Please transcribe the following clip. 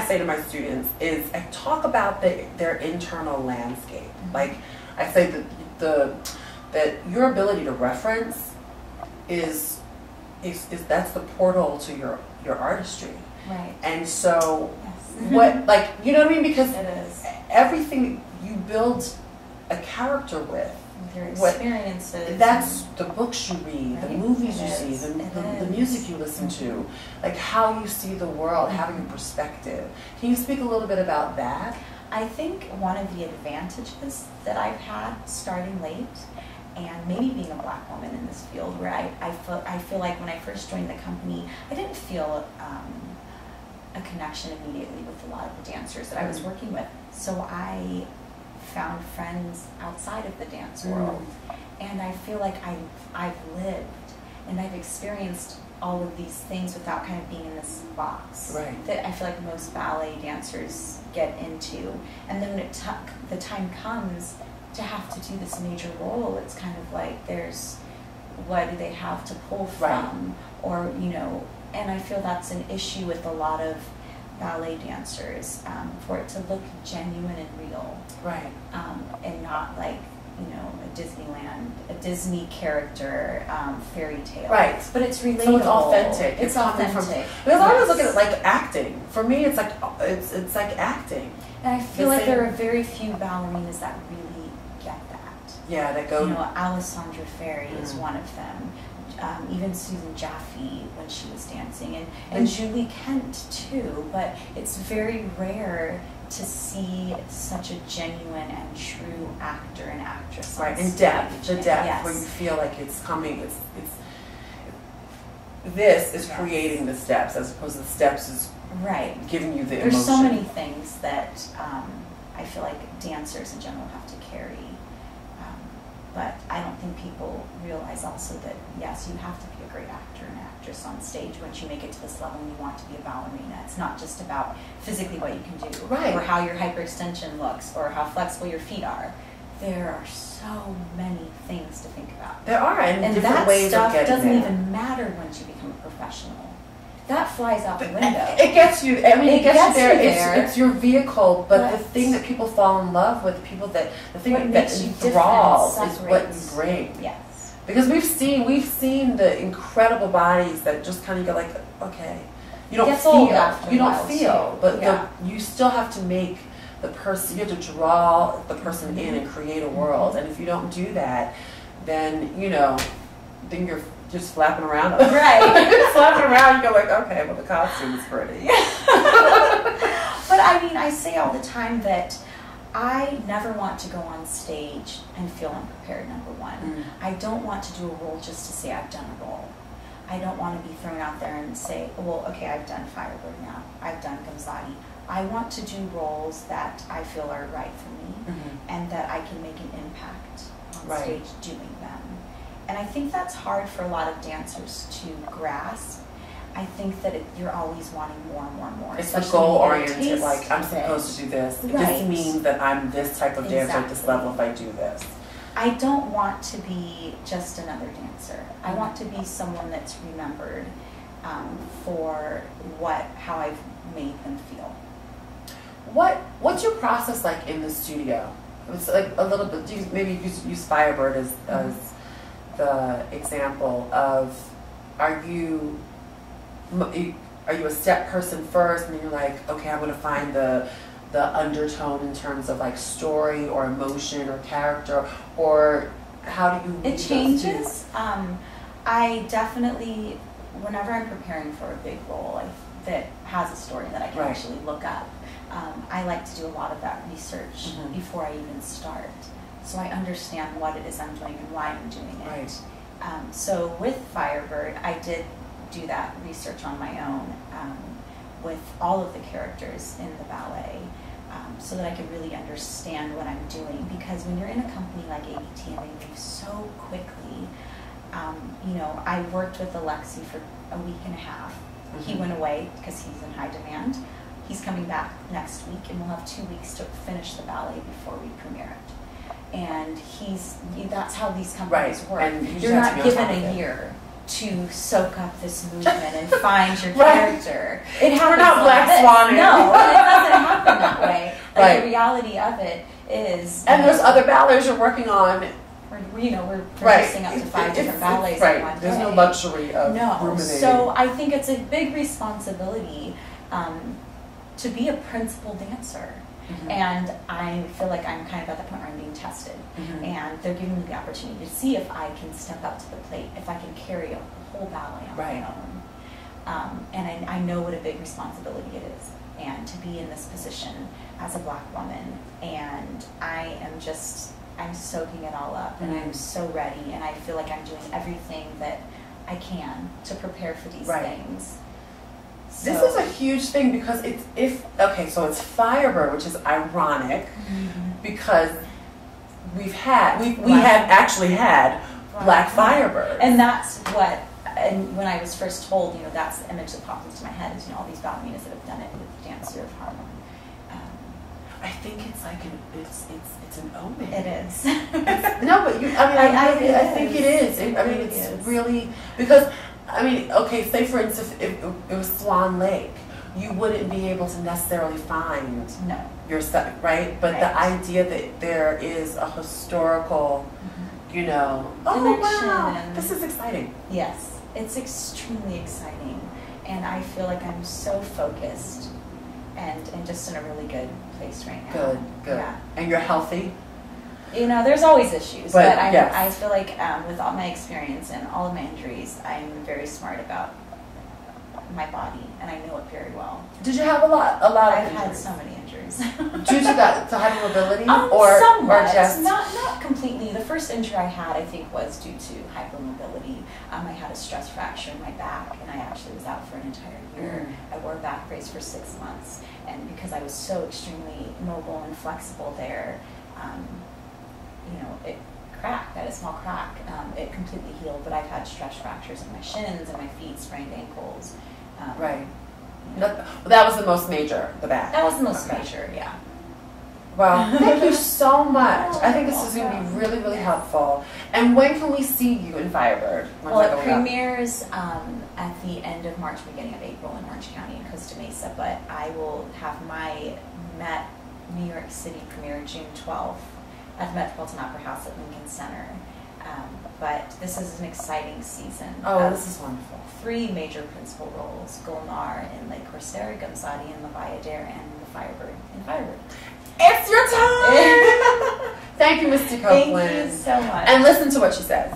say to my students is I talk about their internal landscape. Like I say that your ability to reference is that's the portal to your artistry. Right. And so what, like, you know what I mean? Because it is. Everything you build a character with, your experiences. That's the books you read, right? the movies you see, the music you listen to, like how you see the world, having a perspective. Can you speak a little bit about that? I think one of the advantages that I've had starting late, and maybe being a Black woman in this field, where I feel like when I first joined the company, I didn't feel a connection immediately with a lot of the dancers that I was working with. So I found friends outside of the dance world, and I feel like I've lived and I've experienced all of these things without kind of being in this box that I feel like most ballet dancers get into. And then when the time comes to have to do this major role, it's kind of like there's, what do they have to pull from, or you know. And I feel that's an issue with a lot of ballet dancers, for it to look genuine and real, and not like, you know, a Disney character fairy tale, but it's relatable. So it's authentic. It's authentic. Because I always look at it like acting. For me, it's like acting. And I feel like there are very few ballerinas that really get that. Yeah, that go. You know, Alessandra Ferri is one of them. Even Susan Jaffe when she was dancing, and Julie Kent too, but it's very rare to see such a genuine and true actor and actress on stage. And depth, the depth where you feel like it's coming, this is creating the steps as opposed to the steps is giving you the emotion. There's so many things that I feel like dancers in general have to carry. But I don't think people realize also that, yes, you have to be a great actor and actress on stage once you make it to this level and you want to be a ballerina. It's not just about physically what you can do, or how your hyperextension looks, or how flexible your feet are. There are so many things to think about. There are, and different that ways stuff of getting doesn't there. even matter once you become a professional. That flies out the window. It gets you. I mean, it gets you there. You it's your vehicle, but the thing that people fall in love with, the thing that enthralls is what you bring. Yes. Because we've seen the incredible bodies that just kind of go like, okay, you don't feel, but you still have to make the person. You have to draw the person in and create a world. And if you don't do that, then then you're just flapping around. You're flapping around, you go like, okay, well, the costume is pretty. But I mean, I say all the time that I never want to go on stage and feel unprepared, number one. I don't want to do a role just to say I've done a role. I don't want to be thrown out there and say, well, okay, I've done Firebird now. I've done Gonzati. I want to do roles that I feel are right for me and that I can make an impact on stage doing them. And I think that's hard for a lot of dancers to grasp. I think that you're always wanting more and more and more. It's like goal-oriented, like I'm supposed to do this. This means that I'm this type of dancer at this level if I do this. I don't want to be just another dancer. I want to be someone that's remembered for how I've made them feel. What's your process like in the studio? It's like a little bit. Maybe use Firebird as the example of, are you a step person first, and then you're like, okay, I'm going to find the undertone in terms of like story or emotion or character, or how do you? It changes. I definitely, whenever I'm preparing for a big role that has a story that I can actually look up, I like to do a lot of that research before I even start. So I understand what it is I'm doing and why I'm doing it. So with Firebird, I did do that research on my own with all of the characters in the ballet, so that I could really understand what I'm doing. Because when you're in a company like ABT and they move so quickly, I worked with Alexi for a week and a half. He went away because he's in high demand. He's coming back next week, and we'll have 2 weeks to finish the ballet before we premiere it. And that's how these companies work. And you're not given a year to soak up this movement and find your Right. character. It happens. We're not Black Swanning. No, it doesn't happen that way. Like Right. the reality of it is, And there's other ballets you're working on. we're Right. producing up to 5 different ballets right. in one There's no day. luxury of No, ruminating. so I think it's a big responsibility to be a principal dancer. Mhm. And I feel like I'm kind of at the point where I'm being tested. Mhm. And they're giving me the opportunity to see if I can step up to the plate, if I can carry a whole ballet on Right. my own. And I know what a big responsibility it is. And to be in this position as a Black woman. And I'm soaking it all up. And I'm so ready. And I feel like I'm doing everything that I can to prepare for these Right. things. This is a huge thing because so it's Firebird, which is ironic because we have actually had Black Firebird. And that's what, and when I was first told, that's the image that popped into my head is, all these ballerinas that have done it with Dance Year of Harlem. I think it's like it's an omen. It is. No, but I think it is. It's really because. Say for instance, if it was Swan Lake, you wouldn't be able to necessarily find yourself, right? But the idea that there is a historical, oh wow, this is exciting. Yes, it's extremely exciting, and I feel like I'm so focused and just in a really good place right now. Good. Yeah. And you're healthy? There's always issues, but yes. I feel like with all my experience and all of my injuries, I'm very smart about my body, and I know it very well. Did you have a lot of I've injuries? had so many injuries. Due to that, to hypermobility, somewhat, or just not completely. The first injury I had, I think, was due to hypermobility. I had a stress fracture in my back, and I actually was out for an entire year. I wore a back brace for 6 months, and because I was so extremely mobile and flexible there, it cracked. I had a small crack. It completely healed, but I've had stress fractures in my shins and my feet, sprained ankles. right. That was the most major, the back. That was the most major, yeah. Well, thank you so much. I think this is going to be really, really helpful. And when can we see you in Firebird? Well, it premieres at the end of March, beginning of April in Orange County and Costa Mesa, but I will have my Met New York City premiere June 12th at the Metropolitan Opera House at Lincoln Center. But this is an exciting season. Oh, this is wonderful. 3 major principal roles: Golnar in Le Corsaire, Gamzadi in La Bayadere, and the Firebird in Firebird. It's your time! Thank you, Misty Copeland. Thank you so much. And listen to what she says.